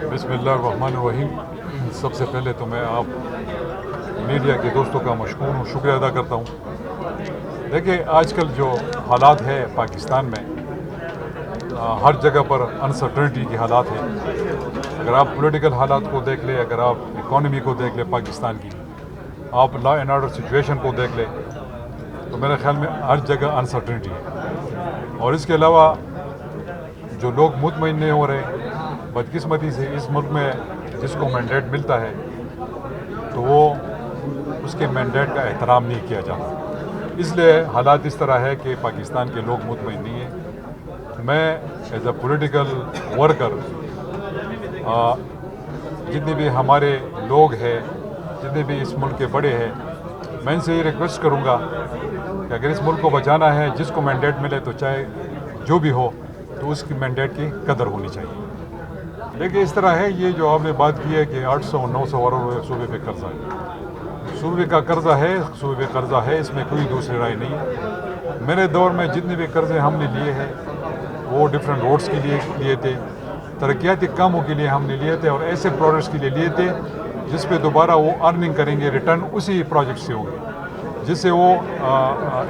बिस्मिल्लाहिर्रहमानिर्रहीम। सबसे पहले तो मैं आप मीडिया के दोस्तों का मशकूर हूँ, शुक्रिया अदा करता हूँ। देखिए, आजकल जो हालात है पाकिस्तान में, हर जगह पर अनसर्टेनिटी की हालात है। अगर आप पॉलिटिकल हालात को देख ले, अगर आप इकॉनमी को देख ले पाकिस्तान की, आप लॉ एंड ऑर्डर सिचुएशन को देख ले, तो मेरे ख्याल में हर जगह अनसर्टेनिटी है। और इसके अलावा जो लोग मुतमईन नहीं हो रहे, बदकिस्मती से इस मुल्क में जिसको मैंडेट मिलता है तो वो उसके मैंडेट का एहतराम नहीं किया जाता। इसलिए हालात इस तरह है कि पाकिस्तान के लोग मुतमईन नहीं हैं। मैं एज अ पॉलिटिकल वर्कर जितने भी हमारे लोग हैं, जितने भी इस मुल्क के बड़े हैं, मैं इनसे ये रिक्वेस्ट करूँगा कि अगर इस मुल्क को बचाना है, जिसको मैंडेट मिले तो चाहे जो भी हो, तो उसकी मैंडेट की कदर होनी चाहिए। देखिए, इस तरह है, ये जो आपने बात की है कि 800-900 अरब सूबे पे कर्जा है, सूबे का कर्जा है, सूबे कर्जा है, इसमें कोई दूसरी राय नहीं है। मेरे दौर में जितने भी कर्जे हमने लिए हैं वो डिफरेंट रोड्स के लिए थे, तरक्याती कामों के लिए हमने लिए थे, और ऐसे प्रोजेक्ट्स के लिए लिए थे जिस पे दोबारा वो अर्निंग करेंगे, रिटर्न उसी प्रोजेक्ट से होंगे, जिससे वो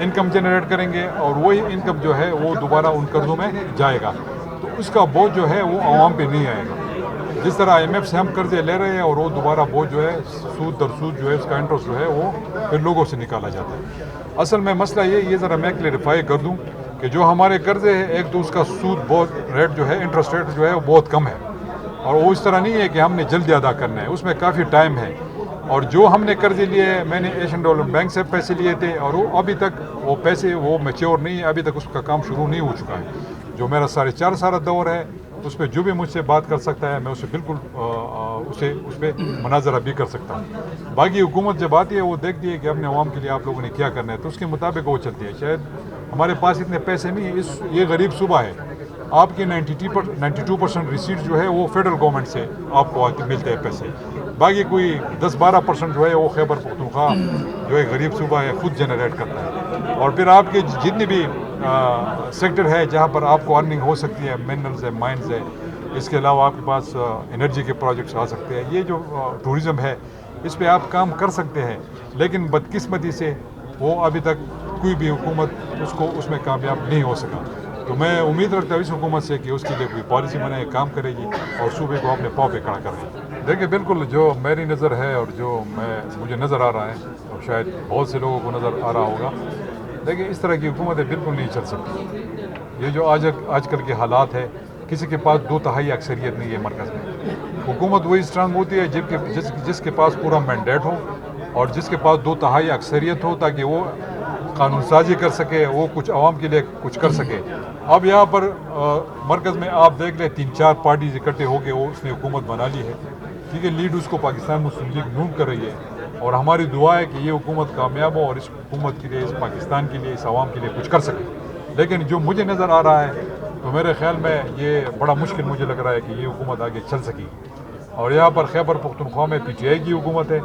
इनकम जनरेट करेंगे, और वही इनकम जो है वो दोबारा उन कर्ज़ों में जाएगा, तो उसका बोझ जो है वो आवाम पे नहीं आएगा। जिस तरह IMF से हम कर्जे ले रहे हैं और वो दोबारा बोझ जो है सूद दर सूद जो है उसका इंटरेस्ट जो है वो फिर लोगों से निकाला जाता है। असल में मसला ये ज़रा मैं क्लेरिफाई कर दूं कि जो हमारे कर्जे हैं, एक तो उसका सूद बहुत रेट जो है, इंटरेस्ट रेट जो है वो बहुत कम है, और वो इस तरह नहीं है कि हमने जल्दी अदा करना है, उसमें काफ़ी टाइम है। और जो हमने कर्जे लिए, मैंने एशियन डेवलपमेंट बैंक से पैसे लिए थे, और वो अभी तक वो पैसे वो मैच्योर नहीं है, अभी तक उसका काम शुरू नहीं हो चुका है। जो मेरा 4.5 साल दौर है, उस पर जो भी मुझसे बात कर सकता है, मैं उसे बिल्कुल उस पर मुनाजरा भी कर सकता हूँ। बाकी हुकूमत जब आती है वो देखती है कि अपने अवाम के लिए आप लोगों ने क्या करना है, तो उसके मुताबिक वो चलती है। शायद हमारे पास इतने पैसे नहीं है, ये गरीब सूबा है, आपकी 92% रिसीट जो है वो फेडरल गवर्नमेंट से आपको मिलते हैं पैसे, बाकी कोई 10-12% जो है वो खैबर पख्तूनख्वा जो है गरीब सूबा है खुद जनरेट करता है। और फिर आपके जितनी भी सेक्टर है जहाँ पर आपको अर्निंग हो सकती है, मिनरल्स है, माइंस है, इसके अलावा आपके पास एनर्जी के प्रोजेक्ट्स आ सकते हैं, ये जो टूरिज़म है इस पे आप काम कर सकते हैं, लेकिन बदकिस्मती से वो अभी तक कोई भी हुकूमत उसमें कामयाब नहीं हो सका। तो मैं उम्मीद रखता हूँ इस हुकूमत से कि उसके लिए कोई पॉलिसी बनाए, काम करेगी और सूबे को अपने पाँव पे खड़ा करेगी। देखिए, बिल्कुल जो मेरी नज़र है और जो मुझे नज़र आ रहा है, और शायद बहुत से लोगों को नज़र आ रहा होगा, देखिए इस तरह की हुकूमतें बिल्कुल नहीं चल सकती। ये जो आजकल के हालात है, किसी के पास 2/3 अक्सरियत नहीं है मरकज़ में। हुकूमत वही स्ट्रांग होती है जिसके पास पूरा मैंडेट हो और जिसके पास 2/3 अक्सरियत हो, ताकि वो कानून साजी कर सके, वो कुछ आवाम के लिए कुछ कर सके। अब यहाँ पर मरकज़ में आप देख लें, 3-4 पार्टीज इकट्ठे हो गए, वो उसने हुकूमत बना ली है, ठीक है, लीड उसको पाकिस्तान मुस्लिम लीग नून कर रही है, और हमारी दुआ है कि ये हुकूमत कामयाब हो और इस हुकूमत के लिए, इस पाकिस्तान के लिए, इस आवाम के लिए कुछ कर सके। लेकिन जो मुझे नज़र आ रहा है, तो मेरे ख्याल में ये बड़ा मुश्किल मुझे लग रहा है कि ये हुकूमत आगे चल सकी। और यहाँ पर खैबर पख्तूनख्वा में PTI की हुकूमत है,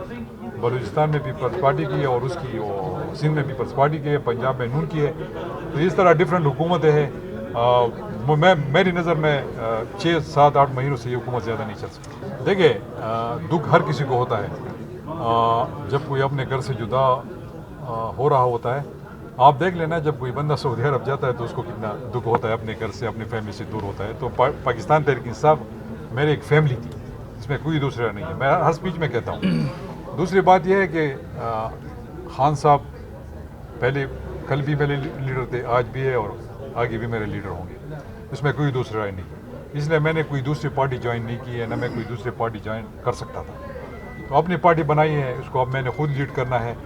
बलूचिस्तान में पीपल्स पार्टी की है, और उसकी सिंध में पीपल्स पार्टी की है, पंजाब में नून की है। तो इस तरह डिफरेंट हुकूमतें हैं। मेरी नज़र में 6-7-8 महीनों से ये हुकूमत ज़्यादा नहीं चल सकती। देखिए, दुख हर किसी को होता है जब कोई अपने घर से जुदा हो रहा होता है। आप देख लेना, जब कोई बंदा सऊदी अरब जाता है तो उसको कितना दुख होता है, अपने घर से, अपनी फैमिली से दूर होता है। तो पाकिस्तान तहरीक इंसाफ मेरी एक फैमिली थी, इसमें कोई दूसरा नहीं है, मैं हर स्पीच में कहता हूँ। दूसरी बात यह है कि खान साहब कल भी मेरे लीडर थे, आज भी है और आगे भी मेरे लीडर होंगे, इसमें कोई दूसरी राय नहीं। इसलिए मैंने कोई दूसरी पार्टी ज्वाइन नहीं की है, न मैं कोई दूसरी पार्टी ज्वाइन कर सकता था। तो अपनी पार्टी बनाई है, उसको अब मैंने खुद लीड करना है।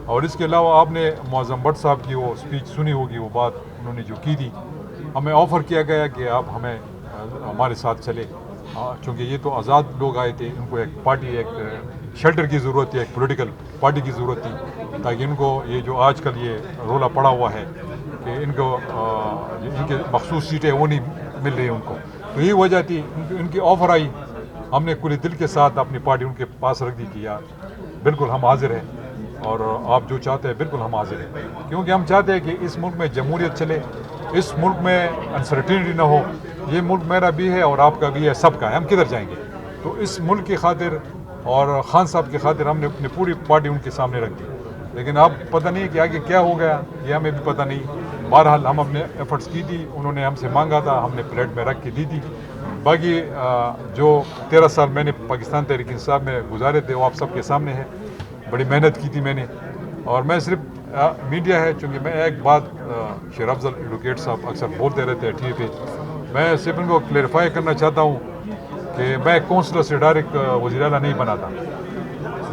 और इसके अलावा आपने मुअज़्ज़म भट्ट साहब की वो स्पीच सुनी होगी, वो बात उन्होंने जो की थी, हमें ऑफ़र किया गया कि आप हमारे साथ चले, चूँकि ये तो आज़ाद लोग आए थे, उनको एक पार्टी, एक शेल्टर की ज़रूरत थी, एक पॉलिटिकल पार्टी की ज़रूरत थी, ताकि इनको ये जो आजकल ये रोला पड़ा हुआ है कि इनके मखसूस सीटें वो नहीं मिल रही उनको, तो यही वजह थी। इनकी ऑफ़र आई, हमने पूरे दिल के साथ अपनी पार्टी उनके पास रख दी कि यार बिल्कुल हम हाजिर हैं, और आप जो चाहते हैं बिल्कुल हम हाजिर हैं, क्योंकि हम चाहते हैं कि इस मुल्क में जमहूरियत चले, इस मुल्क में अनसर्टेनिटी ना हो। ये मुल्क मेरा भी है और आपका भी है, सबका है, हम किधर जाएंगे? تو اس ملک کی خاطر اور خان صاحب کی خاطر ہم نے اپنی پوری پارٹی ان کے سامنے رکھ دی. لیکن اب پتہ نہیں کہ آگے کیا ہو گیا، یہ ہمیں بھی پتہ نہیں. بہرحال ہم اپنے ایفرٹس کی تھی، انہوں نے ہم سے مانگا تھا، ہم نے پلیٹ میں رکھ کے دی تھی. باقی جو 13 سال میں نے پاکستان تحریک انصاف میں گزارے تھے وہ آپ سب کے سامنے ہے. بڑی محنت کی تھی میں نے، اور میں صرف میڈیا ہے چونکہ میں ایک بات شیر افضل ایڈوکیٹ صاحب اکثر بولتے رہتے ہیں ٹی وی پہ، میں صرف ان کو کلیئرفائی کرنا چاہتا ہوں کہ میں کونسلر سے ڈائریکٹ وزیر اعلیٰ نہیں بنا تھا.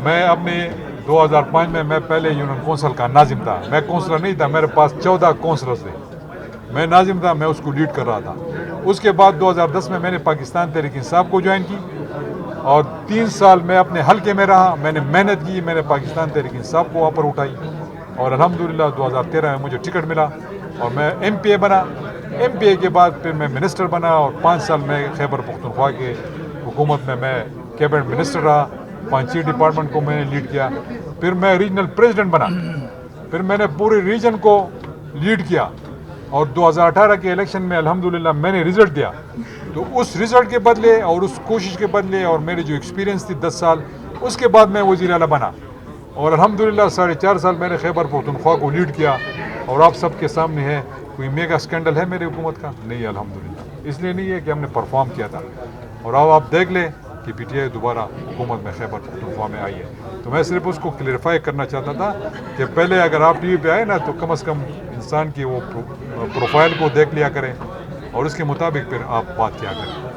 میں اپنے 2005 میں پہلے یونین کونسل کا ناظم تھا. میں کونسلر نہیں تھا، میرے پاس 14 کونسلرز تھے. میں ناظم تھا، میں اس کو لیڈ کر رہا تھا. اس کے بعد 2010 میں نے پاکستان تحریک انصاف کو جوائن کی، اور 3 سال میں اپنے حلقے میں رہا. میں نے محنت کی، میں نے پاکستان تحریک انصاف کو اوپر اٹھائی، اور الحمدللہ 2013 میں مجھے ٹکٹ ملا اور میں ایم پی اے بنا. ایم پی اے کے بعد پھر میں منسٹر بنا، اور 5 سال میں خیبر پختونخوا کے حکومت میں کیبنٹ منسٹر رہا. پانچی ڈپارٹمنٹ کو میں نے لیڈ کیا. پھر میں ریجنل پریزیڈنٹ بنا، پھر میں نے پورے ریجن کو لیڈ کیا، اور 2018 کے الیکشن میں الحمدللہ میں نے رزلٹ دیا. تو اس رزلٹ کے بدلے اور اس کوشش کے بدلے اور میری جو ایکسپیرینس تھی 10 سال، اس کے بعد میں وزیر اعلیٰ بنا، اور الحمدللہ 4.5 سال میں نے خیبر پختونخوا کو لیڈ کیا. اور آپ سب کے سامنے ہے، کوئی میگا اسکینڈل ہے میری حکومت کا؟ نہیں ہے الحمدللہ. اس لیے نہیں ہے کہ ہم نے پرفارم کیا تھا. اور اب آپ دیکھ لیں کہ پی ٹی آئی دوبارہ حکومت میں خیبر پختونخوا میں آئی ہے. تو میں صرف اس کو کلیئرفائی کرنا چاہتا تھا کہ پہلے اگر آپ ٹی وی پہ آئے نا تو کم از کم انسان کی وہ پروفائل کو دیکھ لیا کریں، اور اس کے مطابق پھر آپ بات کیا کریں.